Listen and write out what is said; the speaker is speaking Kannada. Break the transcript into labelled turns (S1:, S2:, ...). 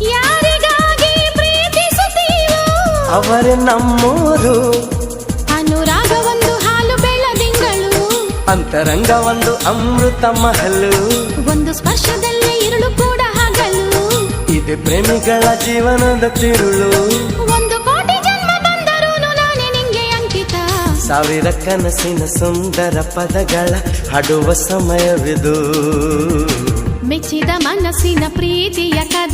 S1: ಯಾರಿಗಾಗಿ ಪ್ರೀತಿಸುತ್ತೀವೋ
S2: ಅವರೇ ನಮ್ಮೂರು.
S1: ಅನುರಾಗ ಒಂದು ಹಾಲು ಬೆಳದಿಂಗಳು,
S2: ಅಂತರಂಗ ಒಂದು ಅಮೃತ ಮಹಲು.
S1: ಒಂದು ಸ್ಪರ್ಶದಲ್ಲೇ ഇരുಳು ಕೂಡ ಹಗಲು.
S2: ಇದೆ ಪ್ರೇಮಿಗಳ ಜೀವನದ ತಿರುಳು.
S1: ಒಂದು ಕೋಟಿ ಜನ್ಮ ಬಂದರೂ ನಾನೇ ನಿಂಗೆ ಅಂಕಿತ.
S2: ಸಾವಿರ ಕನಸಿನ ಸುಂದರ ಪದಗಳ ಹಾಡುವ ಸಮಯವಿದು.
S1: ಮೆಚ್ಚಿದ ಮನಸ್ಸಿನ ಪ್ರೀತಿಯ ಕದ